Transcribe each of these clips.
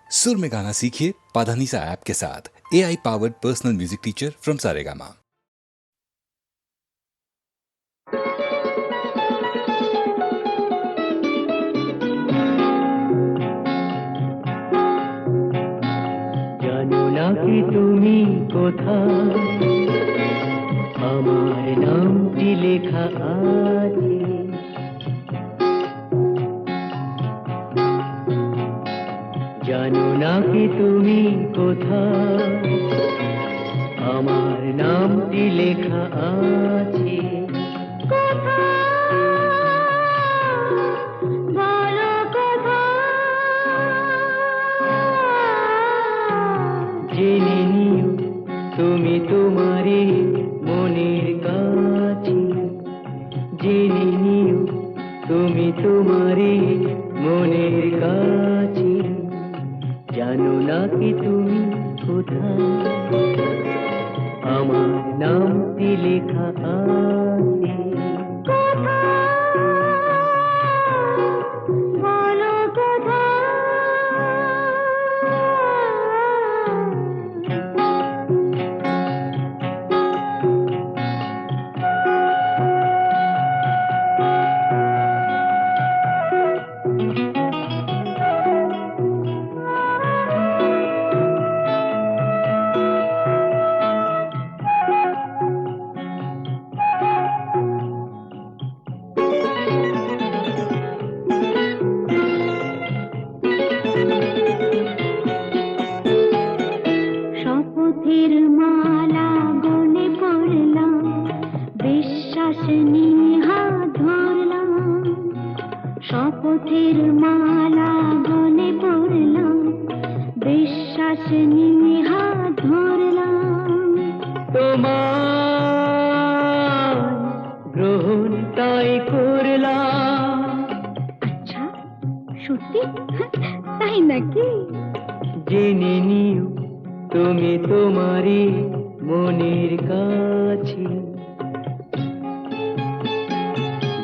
सुर में गाना सीखिए पाधानीसा ऐप के साथ। AI powered personal music teacher from Saregama. জানো না কি তুমি কোথায়, আমার নামটি লেখা আছে। জানো না কি তুমি কোথায়, আমার নামটি লেখা আছে। জেনে নিও তুমি তোমারই মনের কাছে, জেনে নিও তুমি তোমারই মনের কাছে। জানো না কি তুমি কোথায়, আমার নামটি লেখা আছে। শপথের মালা গলে পড়লাম, বিশ্বাস নিয়ে হাত ধরলাম। শপথের মালা গলে পড়লাম, বিশ্বাস নিয়ে হাত ধরলাম। তোমার গ্রহণ তাই করলাম। আচ্ছা, সত্যি? তাই নাকি? জেনে নিও তুমি তোমারই মনের কাছে।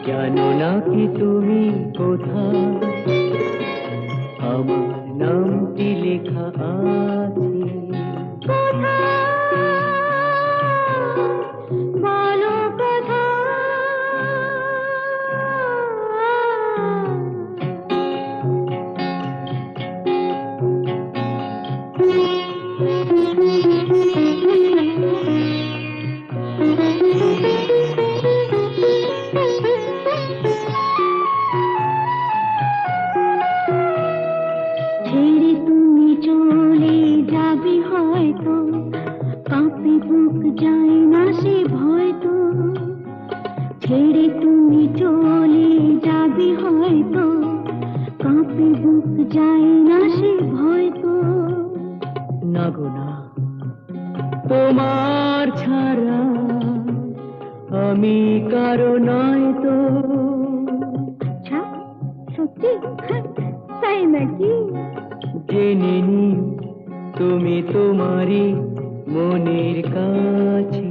জানো না কি তুমি কোথায়, আমার নামটি লেখা আছে। বলো ছেড়ে তুমি চলে যাবে হয়তো, কাঁপে বুক যায় না সে ভয় তো। ছেড়ে তুমি চলে যাবে হয়তো, কাঁপে বুক যায় না সে ভয় তো। না গো না, তোমার ছাড়া আমি কারো নয় তো। আচ্ছা, সত্যি? তাই নাকি? জেনে নিও তুমি তোমারই মনের কাছে।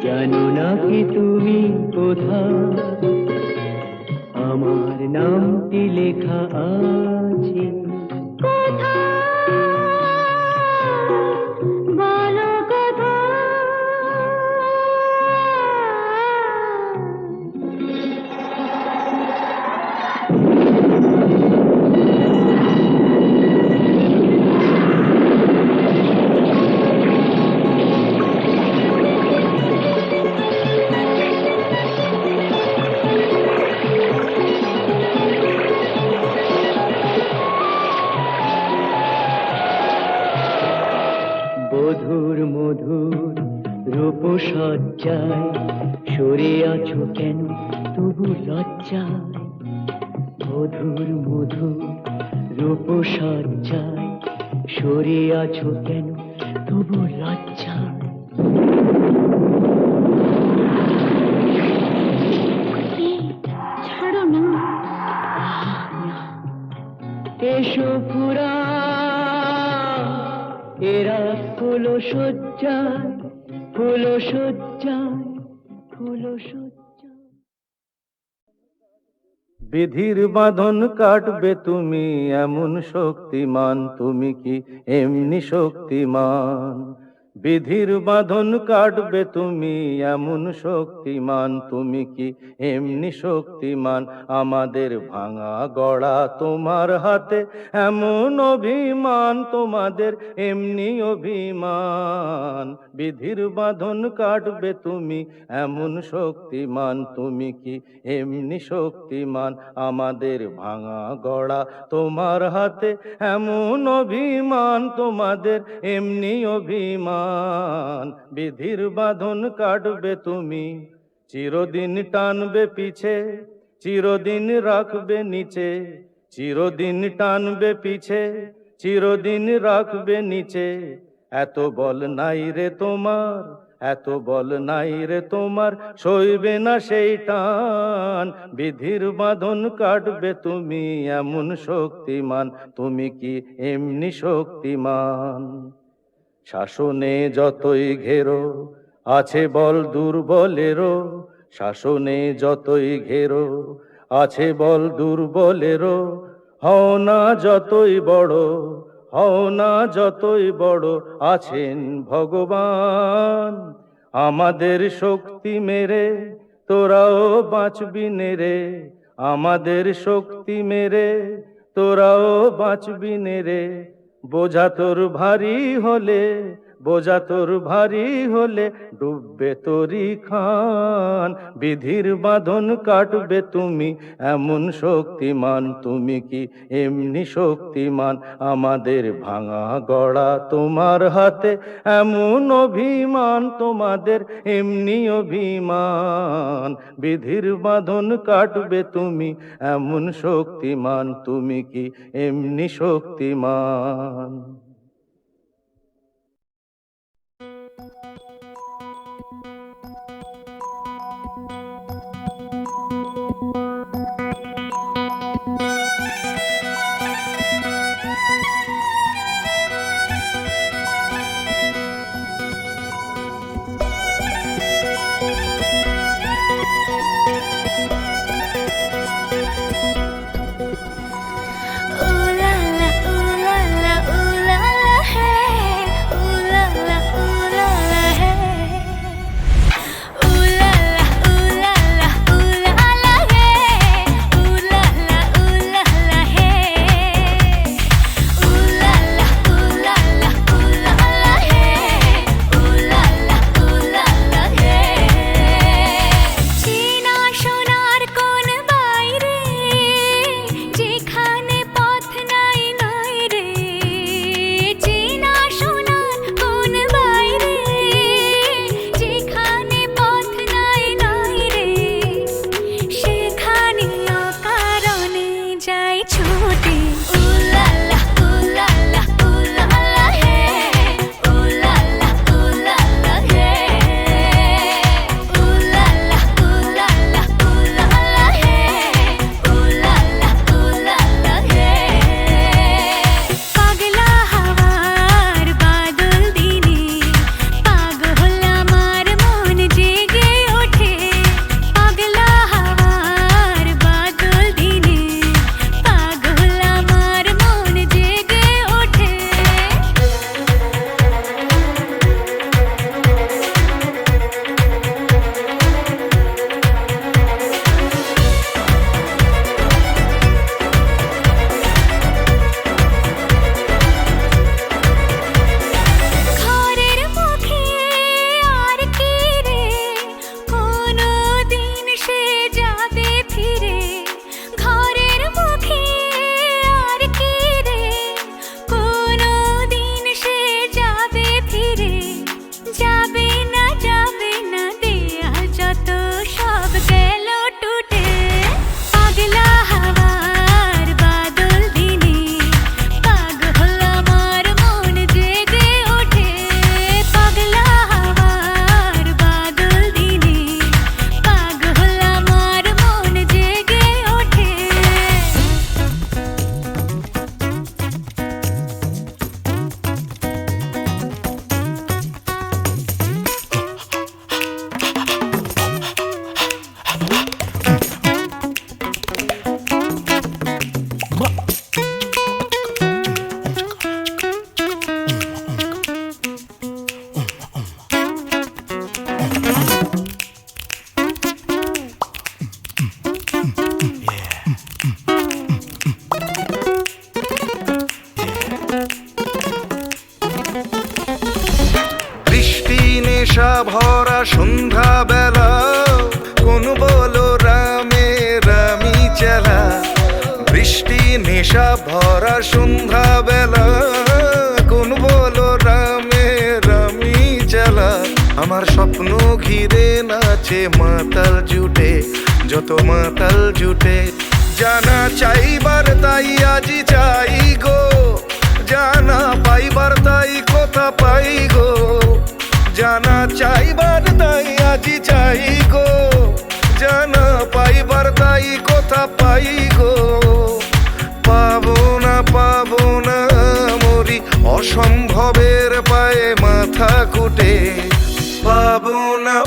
জানো না কি তুমি কোথায়, আমার নামটি লেখা আছে। বলো মধুর মধুর রূপসজ্জায় সরে আছো কেন তবু লজ্জায়। মধুর মধুর রূপসজ্জায় সরে আছো কেন তবু লজ্জায়। ছাড়ো না। এসো পুরা এরা ফুলো সজ্জায়, ফুলো সজ্জায়, ফুলো সজ্জায়। বিধির বাঁধন কাটবে তুমি এমন শক্তিমান, তুমি কি এমনি শক্তিমান? বিধির বাঁধন কাটবে তুমি এমন শক্তিমান, তুমি কি এমনি শক্তিমান? আমাদের ভাঙা গড়া তোমার হাতে এমন অভিমান, তোমাদের এমনি অভিমান। বিধির বাঁধন কাটবে তুমি এমন শক্তিমান, তুমি কি এমনি শক্তিমান? আমাদের ভাঙা গড়া তোমার হাতে এমন অভিমান, তোমাদের এমনি অভিমান। বিধির বাঁধন কাটবে তুমি, চিরদিন টানবে পিছে, চিরদিন রাখবে নিচে। চিরদিন টানবে পিছে, চিরদিন রাখবে নিচে। এত বল নাই রে তোমার, এত বল নাই রে তোমার, সইবে না সেই টান। বিধির বাঁধন কাটবে তুমি এমন শক্তিমান, তুমি কি এমনি শক্তিমান? শাসনে যতই ঘেরো আছে বল দুর্বলেরও, শাসনে যতই ঘেরো আছে বল দুর্বলেরও। হও না যতই বড়, হও না যতই বড়, আছেন ভগবান। আমাদের শক্তি মেরে তোরাও বাঁচবি নেরে, আমাদের শক্তি মেরে তোরাও বাঁচবি নেরে। বোঝা তোর ভারী হলে, বোঝা তোর ভারী হলে, ডুববে তোরি খান। বিধির বাঁধন কাটবে তুমি এমন শক্তিমান, তুমি কি এমনি শক্তিমান? আমাদের ভাঙা গড়া তোমার হাতে এমন অভিমান, তোমাদের এমনি অভিমান। বিধির বাঁধন কাটবে তুমি এমন শক্তিমান, তুমি কি এমনি শক্তিমান? পাগল ভরা সন্ধ্যা বেলা, কোন বলো রামে রামি চেলা। বৃষ্টি নেশা ভরা সন্ধ্যা বেলা, কোন বলো রামে রামি চেলা। আমার স্বপ্ন ঘিরে নাচে মাতাল জুটে, যত মাতাল জুটে। জানা চাইবার তাই আজি চাই গো, জানা পাইবার তাই কথা পাই গো। জানা চাইবার তাই আজি চাই গো, জানা পাইবার তাই কথা পাই গো। পাবো না মরি অসম্ভবের পায়ে মাথা কুটে। পাবো না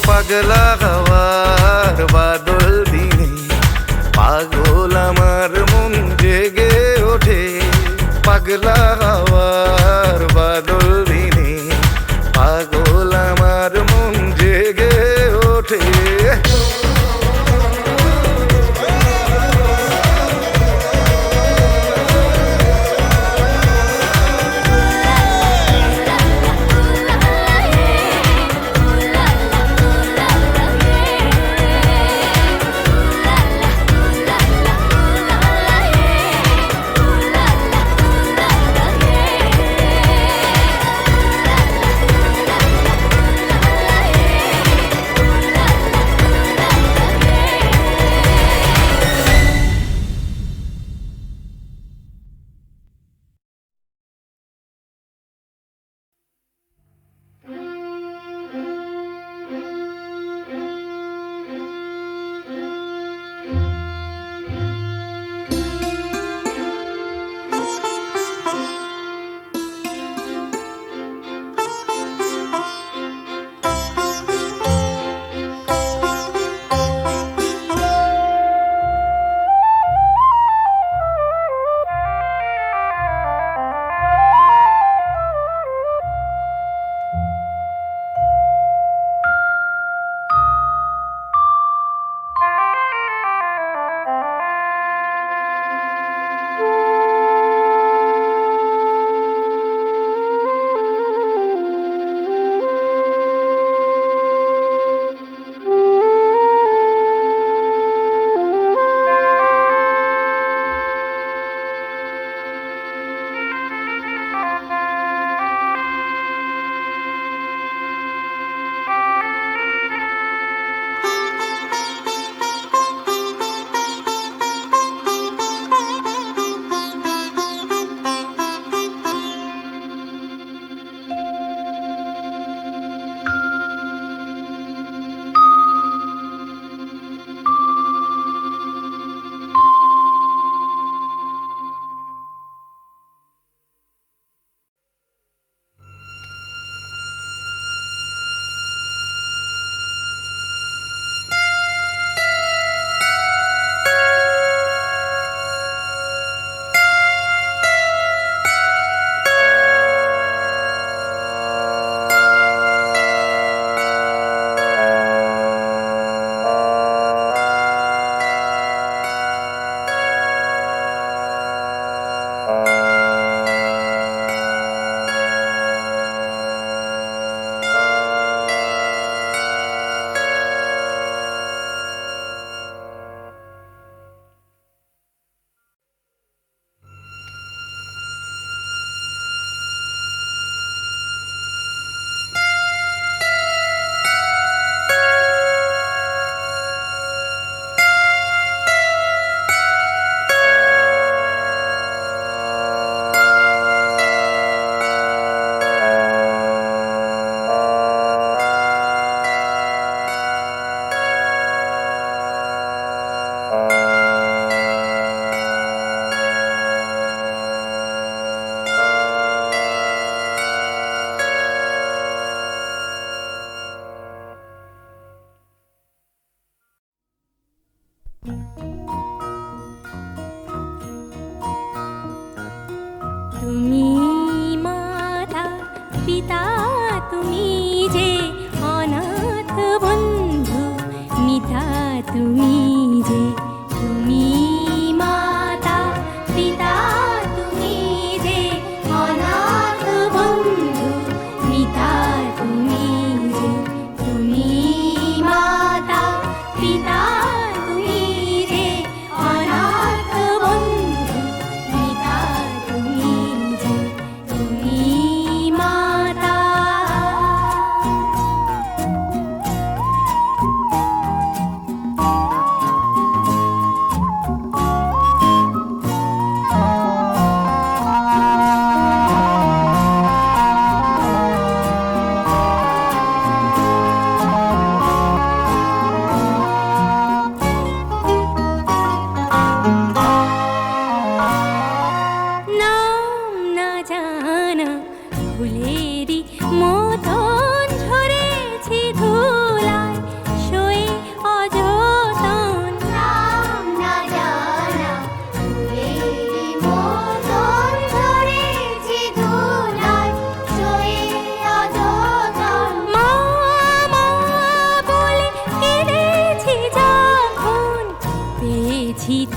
পাগলা হওয়ার বাদল দিনে, পাগল আমার মন জেগে ওঠে। পাগলা হওয়ার বাদল দিনে, পাগল আমার মন জেগে ওঠে।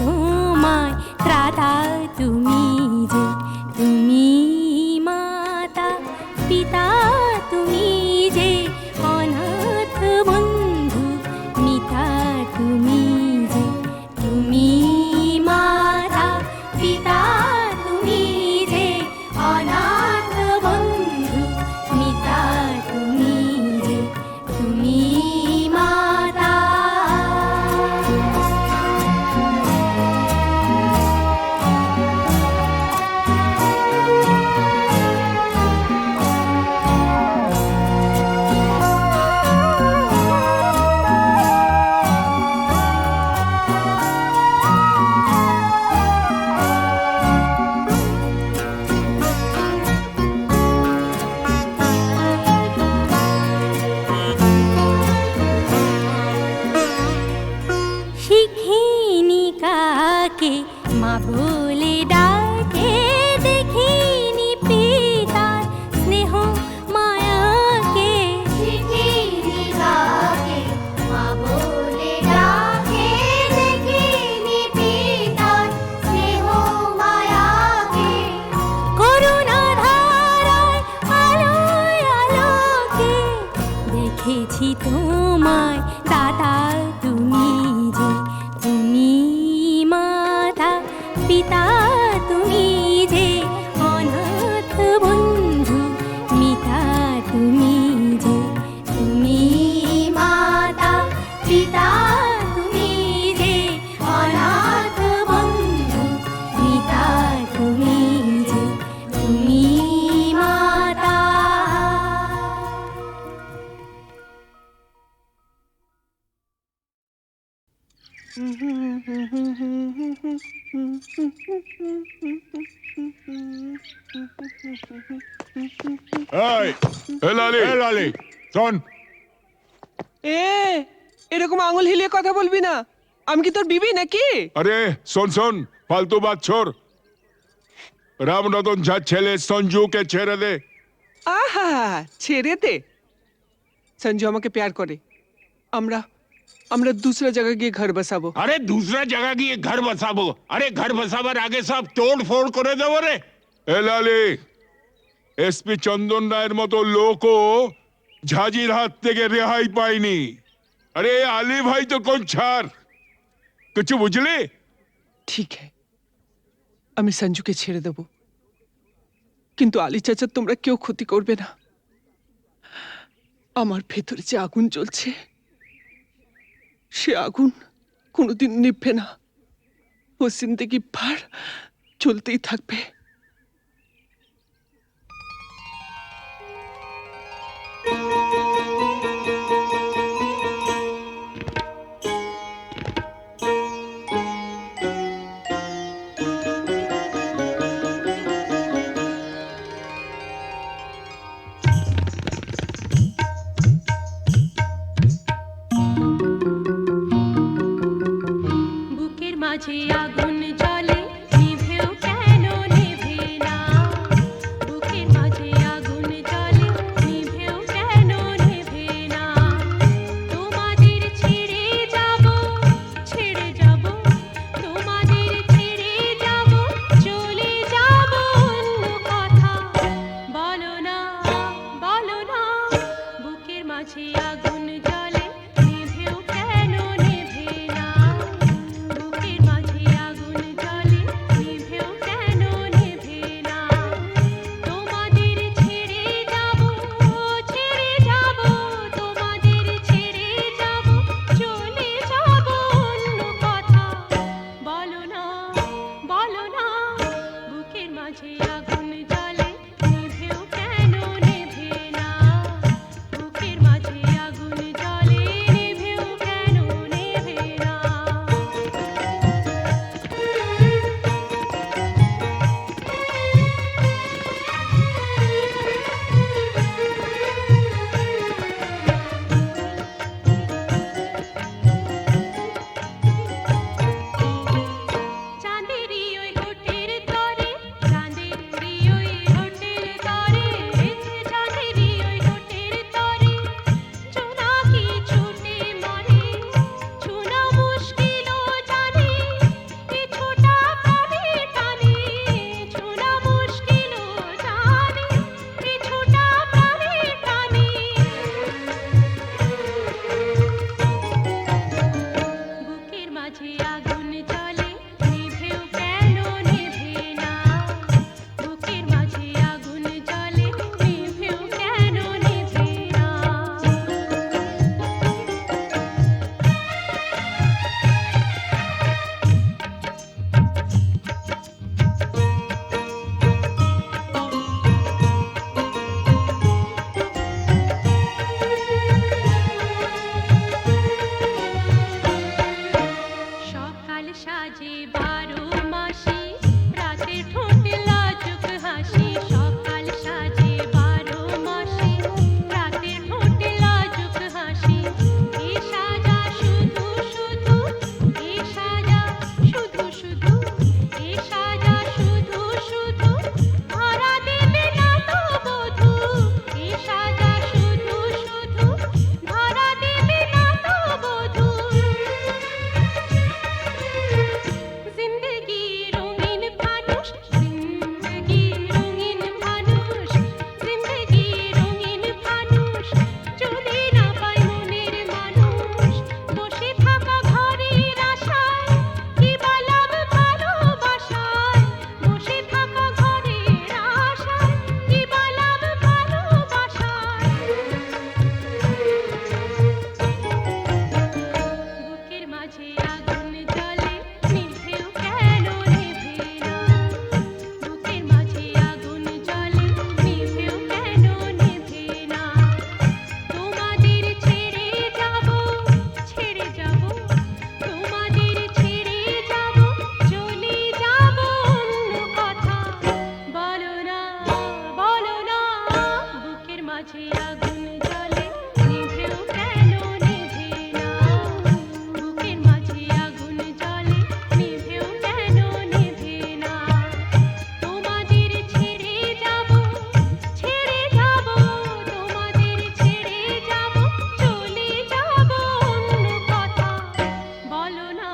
তোমায় ত্রাতা তুমি যে, তুমি মাতা পিতা তুমি যে, অনাথ বন্ধু মিতা তুমি যে, তুমি মাতা পিতা তুমি যে, অনাথ বন্ধু মিতা তুমি যে, তুমি মাতা। শিখিনি কাকে মা বলে ডাকে, দেখিনি পিতার স্নেহ মায়াকে। শিখিনি কাকে মা বলে ডাকে, দেখিনি পিতার স্নেহ মায়াকে। করুণা ধারায় আলোয় আলোকে দেখেছি তোমায় দাদা তুমি যে, তুমি মাতা পিতা তুমি যে, অনাথ বন্ধু মিতা তুমি যে, তুমি মাতা পিতা তুমি যে, অনাথ বন্ধু মিতা তুমি যে, তুমি মাতা। এই লালি শোন, এরকম আঙুল হিলিয়ে কথা বলবি না। আমি কি তোর বিবি নাকি? আরে শোন ফালতু বাত ছোড়। রামরতন ঝা ছেলে সঞ্জুকে ছেড়ে দে। আহা, ছেড়ে দে। সঞ্জু আমাকে প্যার করে। আমরা আমরা दूसरा जगह গিয়ে ঘর বসাবো। আরে दूसरा जगह গিয়ে ঘর বসাবো? আরে ঘর বসাবার আগে সব তোড় ফোড় করে দেবো রে। এ লালি, এসপি চন্দন রায়ের মতো লোকও ঝাঁঝির হাত থেকে রেহাই পায়নি। আরে আলী ভাই তো কোন ছাড়, কিছু বুঝলি? ঠিক है, আমি সঞ্জুকে ছেড়ে দেব, কিন্তু আলী চাচা তোমরা কেউ ক্ষতি করবে না। আমার ভেতরে যে আগুন জ্বলছে, সে আগুন কোনোদিন নিভবে না। ও জিন্দেগি ভর চলতেই থাকবে। বুকের মাঝে আগুন জ্বলে নিভেও কেন নেভে না, বুকের মাঝে আগুন জ্বলে নিভেও কেন নেভে না। তোমাদের ছেড়ে যাব, তোমাদের ছেড়ে যাব, চলে যাব অন্য কথা। বলো না বুকের মাঝে আগুন জ্বলে নিভেও কেন নেভে না, বুকের মাঝে আগুন জ্বলে নিভেও কেন নেভে না। তোমাদের ছেড়ে যাব, তোমাদের ছেড়ে যাব, চলে যাব অন্য কথা। বলো না বুকের মাঝে আগুন জ্বলে নিভেও কেন নেভে না, বুকের মাঝে আগুন জ্বলে নিভেও কেন নেভে না। চাঁদেরই ওই ঘুটের তরে, চাঁদেরই বারো মাসি রাতে ঠোঁটে লাজুক হাসি সকাল সাজে বারো মাসি রাতে ঠোঁটে লাজুক হাসি এ সাজা শুধু শুধু এ সাজা শুধু শুধু এ সাজা শুধু শুধু ধরা দেবে না তো বধূ এ সাজা শুধু শুধু ধরা দেবে না তো বধূ জিন্দগি রঙিন ফানুষ জিন্দগি রঙিন ফানুষ জিন্দগি রঙিন ফানুষ যদি না পায় মনের মানুষ বসে থাকা ঘরের আশায় কি বালাম ভালোবাসায় বসে থাকা ঘরের আশায় কি বালাম ভালোবাসায় বুকের মাঝে আগুন জ্বলে নিভেও কেন নিভে না বুকের মাঝে আগুন জ্বলে নিভেও কেন নিভে না তোমাদের ছেড়ে যাব তোমাদের ছেড়ে যাব চলে যাব অন্য কথা বলো না বুকের মাঝে আগুন জ্বলে নিভেও কেন নিভে না বুকের মাঝে আগুন জ্বলে নিভেও কেন নিভে না তোমাদের ছেড়ে যাব তোমাদের ছেড়ে যাব চলে যাব অন্য কথা বলো না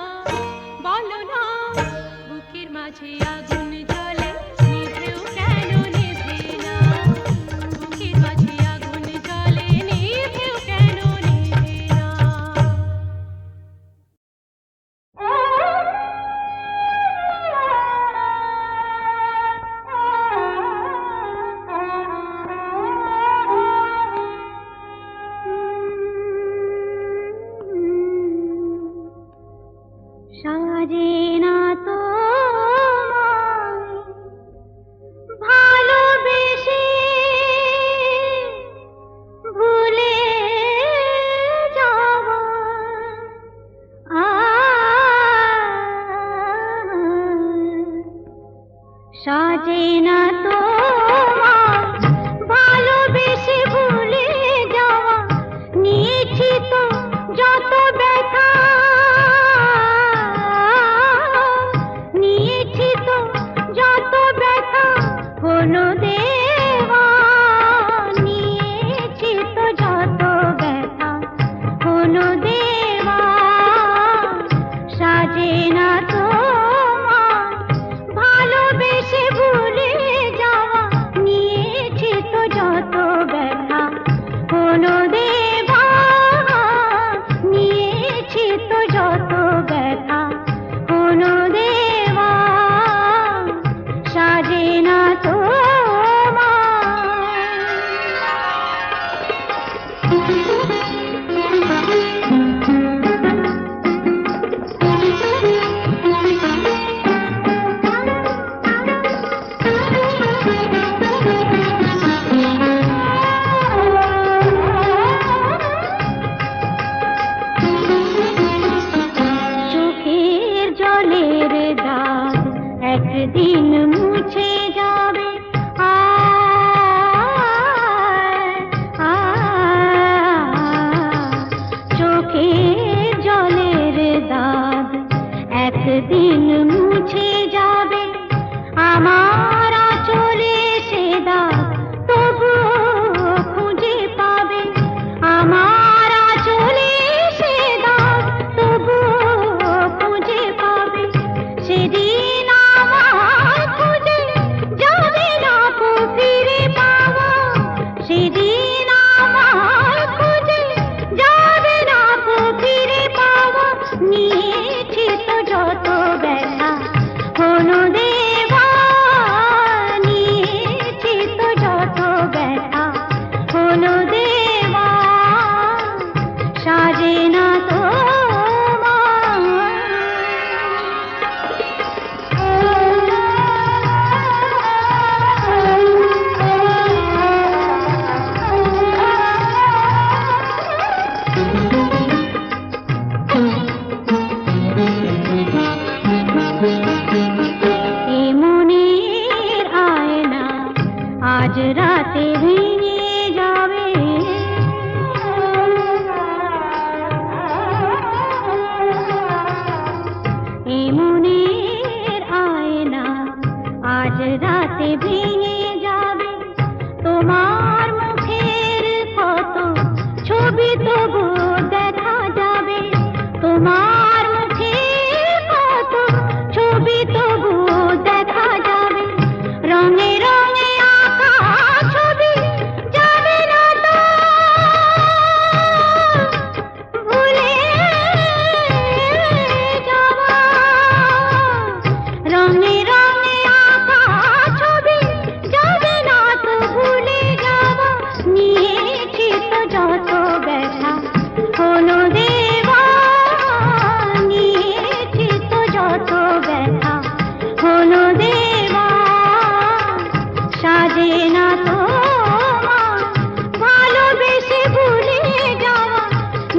বুকের মাঝে আগুন জ্বলে নিভেও কেন নিভে না বুকের মাঝে আগুন জ্বলে নিভেও কেন নিভে না সাজে না তোমায় ভালোবেসে ভুলে যাব সাজে না তোমায় ভালোবেসে ভুলে যাওয়া নিয়েছি তো যত ব্যথা নিয়েছি তো যত ব্যথা হলো দেওয়া নিয়েছি তো যত ব্যথা হলো দেওয়া সাজে না তোমায় ভালোবেসে ভুলে যাওয়া নিয়েছি তো যত ব্যথা হলো দেওয়া নিয়েছি তো যত ব্যথা হলো দেওয়া সাজে না চোখের জলের দাগ একদিন মুছে যাবে চোখের জলের দাগ একদিন মুছে যাবে আমার চলে সে দাগ তবুও খুঁজে পাবে আমার চলে সে দাগ তবুও খুঁজে পাবে সেদিন আমার খুঁজে যাবে না কো ফিরে পাওয়া সেদিন আমার খুঁজে যাবে না কো ফিরে পাওয়া নিয়েছি তো যত ব্যথা হলো দেওয়া নিয়েছি তো যত ব্যথা হলো দেওয়া সাজে না তোমার রাতে ভেঙে যাবে। এ মনের আয়না আজ রাতে ভেঙে যাবে। তোমার মুখের কত ছবি তবু দেখা যাবে। তোমার মুখের কত ছবি তবু দেখা যাবে। রঙে রঙে আঁকা ছবি যাবে না তো ভুলে যাওয়া। রঙে রঙে আঁকা ছবি যাবে না তো ভুলে যাওয়া। নিয়েছি তো যত ব্যথা হলো দেওয়া। নিয়েছি তো যত ব্যথা হলো দেওয়া। সাজে না তো ভালোবেসে ভুলে যাওয়া।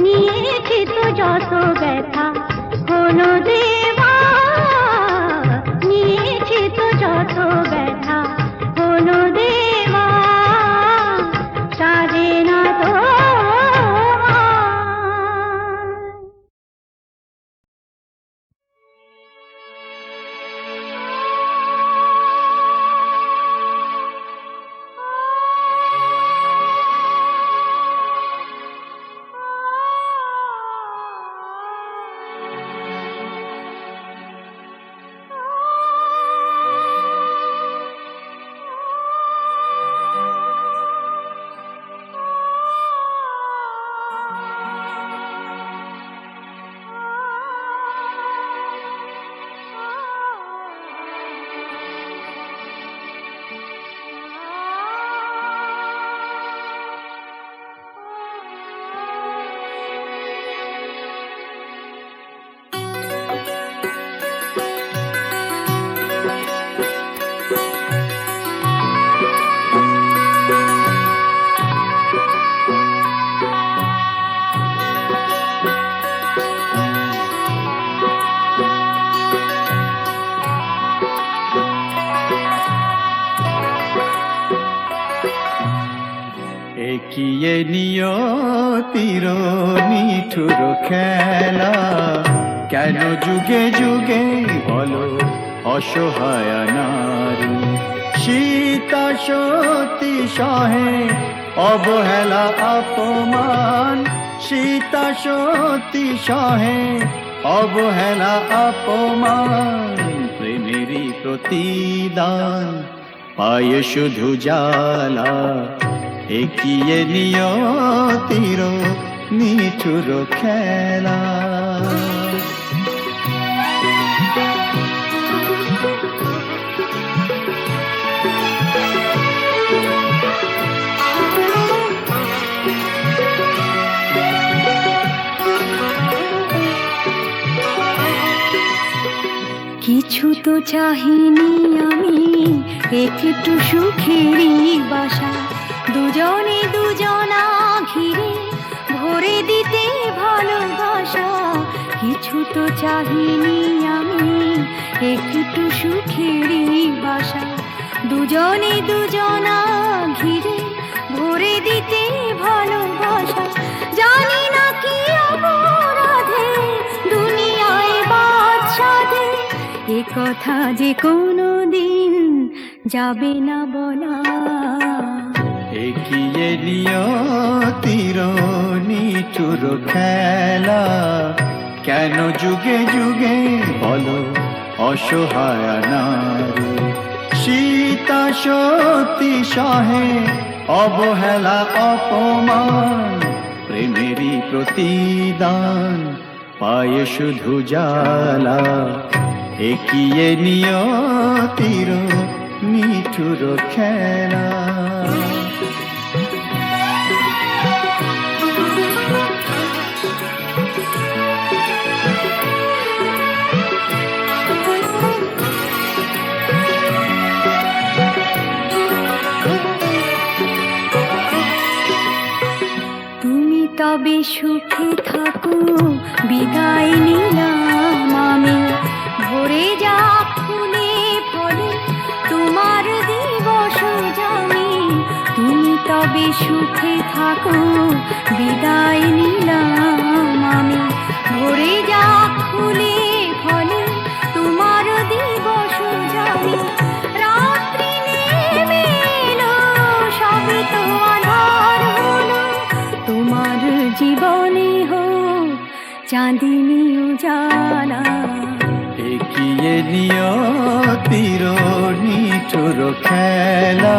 নিয়েছি তো যত ব্যথা হলো দেওয়া। নিয়েছি তো যত ব্যথা হলো দেওয়া। সাজে না তো একিয়ে নিয়তির নিঠুর খেলা, কেন যুগে যুগে বলো অসহায় নারী। সীতা সতী সহে অবহেলা অপমান। সীতা সতী সহে অবহেলা অপমান। প্রেমেরই প্রতিদান পায় শুধু জ্বালা। একিয়ে নিয়তির নিঠুর খেলা। কিছু তো চাহিনি আমি, একটু সুখেরই বাসা। দুজনে দুজনা ঘিরে ভরে দিতে ভালোবাসা। কিছু তো চাহিনি আমি, একটু সুখেরই বাসা। দুজনে দুজনা ঘিরে ভরে দিতে ভালোবাসা। জানি না কি অপরাধে দুনিয়ায় বাদশাদে, এ কথা যে কোনো দিন যাবে না বলা। একিয়ে নিয়তির নিঠুর খেলা, কেন যুগে যুগে বলো অসহায় নারী। সীতা সতী সহে অবহেলা অপমান। প্রেমেরই প্রতিদান পায় শুধু জ্বালা। একিয়ে নিয়তির নিঠুর খেলা। তুমি তবে সুখে থাকো, বিদায় নিলাম আমি। ভরে যাক ফুলে ফলে তোমার দিবস জানি। তবে সুখে থাকো বিদায় নিলাম আমি। ভরে যাক ফুলে ফলে তোমার দিবস জানি, রাত্রি নেমে এলো সবে তো আধার হলো, তোমার জীবনে হোক চাঁদিনী উজালা। এগিয়ে নিয়তির নিঠুর খেলা,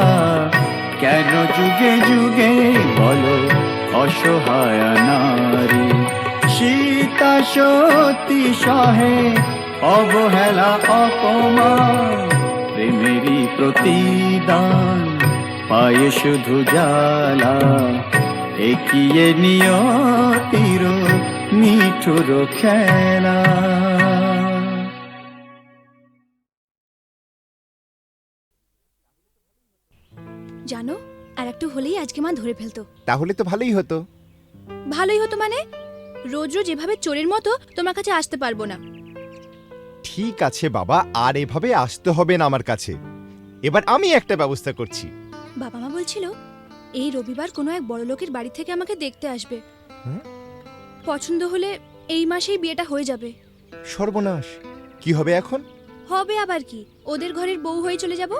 কেন যুগে যুগে বলো অসহায় নারী। সীতা সতী সহে অবহেলা অপমান, প্রেমেরই প্রতিদান পায়ে শুধু জ্বালা। এগিয়ে নিয়তির নিঠুর খেলা। জানো, আর একটু হলেই আজকে মা ধরে ফেলতো। তাহলে তো ভালোই হতো। ভালোই হতো মানে? রোজ রোজ এভাবে চোরের মতো তোমার কাছে আসতে পারবো না। ঠিক আছে বাবা, আর এভাবে আসতে হবে না আমার কাছে। এবার আমি একটা ব্যবস্থা করছি। বাবা মা বলছিল এই রবিবার কোনো এক বড় লোকের বাড়ি থেকে আমাকে দেখতে আসবে। পছন্দ হলে এই মাসেই বিয়েটা হয়ে যাবে। সর্বনাশ, কি হবে এখন? হবে আবার কি, ওদের ঘরের বউ হয়ে চলে যাব।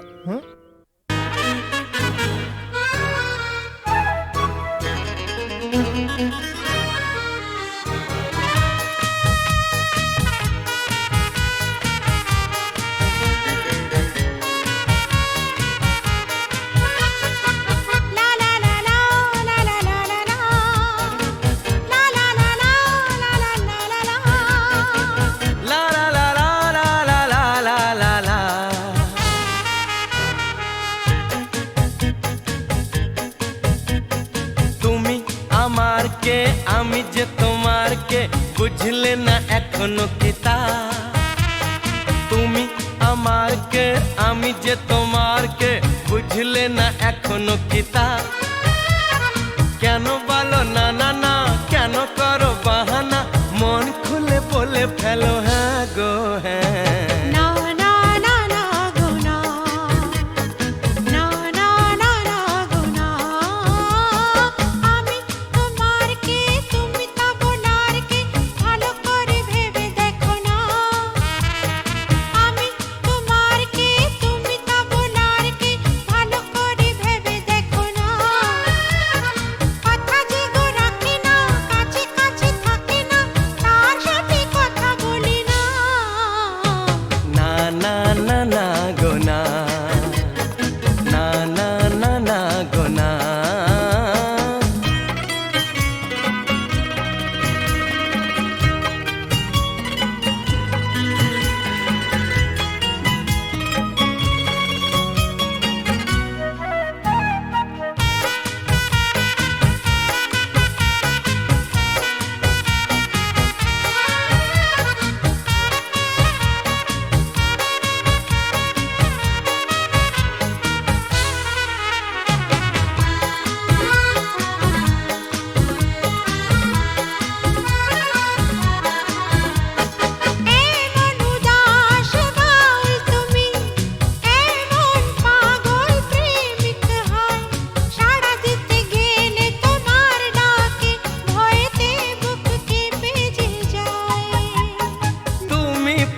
আমি যে তোমার কে বুঝলে না এখনো কিতা। তুমি আমার কে, আমি যে তোমার কে বুঝলে না এখনো কিতা। কেন বলো না না না, কেন করো বাহানা, মন খুলে বলে ফেলো হ্যাঁ গো হ্যাঁ।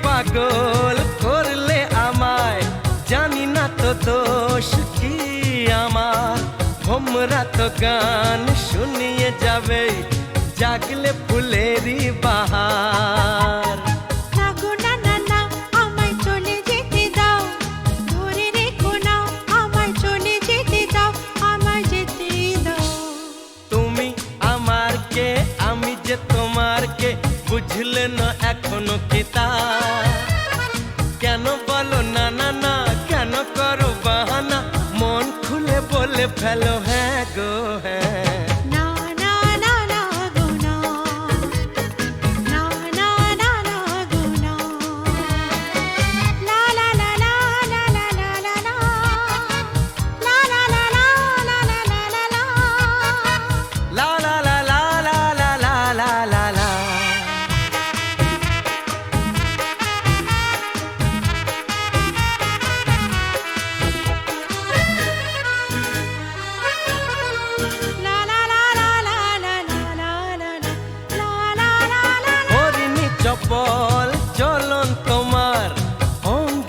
পাগল করলে আমায়, জানি না তো দোষ কি আমার। ভোমরা তো গান শুনিয়ে যাবে, জাগলে ফুলেরই বাহার। তুমি আমার কে, আমি যে তোমার কে বুঝলে না এখনো কিতা। কেন বলো না না না, কেন করো বাহানা, মন খুলে বলে ফেলো হ্যাঁ গো হ্যাঁ।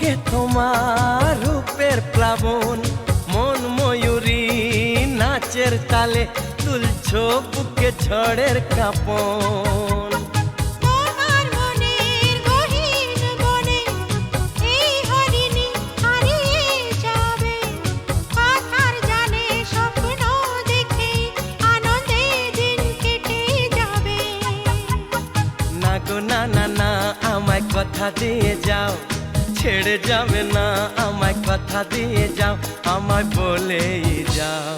কে তোমার রূপের প্লাবন, মন ময়ূরী নাচের তালে তুলছো বুকে ঝড়ের কাঁপন। তোমার মনের গহীন বনে এই হরিণী হারিয়ে যাবে, কথার জানে স্বপ্ন দেখে আনন্দে দিন কেটে যাবে। না গো না না না আমায় কথা দিয়ে যাও, ছেড়ে যাবে না আমায় কথা দিয়ে যাও, আমায় বলেই যাও।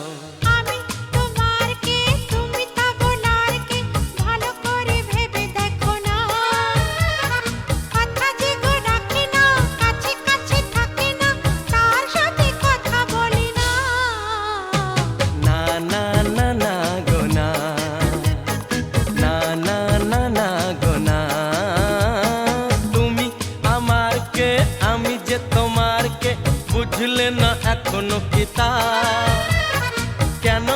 আমি তোমার কে, তুমি তা বলার কে, ভালো করে ভেবে দেখো না। কথা যে গো রাখে না, কাছে কাছে থাকে না, তার সাথে কথা বলি না। না না না না গো না, না না না না গো না। তুমি আমার কে, আমি যে তোমার কে, বুঝলে না এখনো কি তা? কেন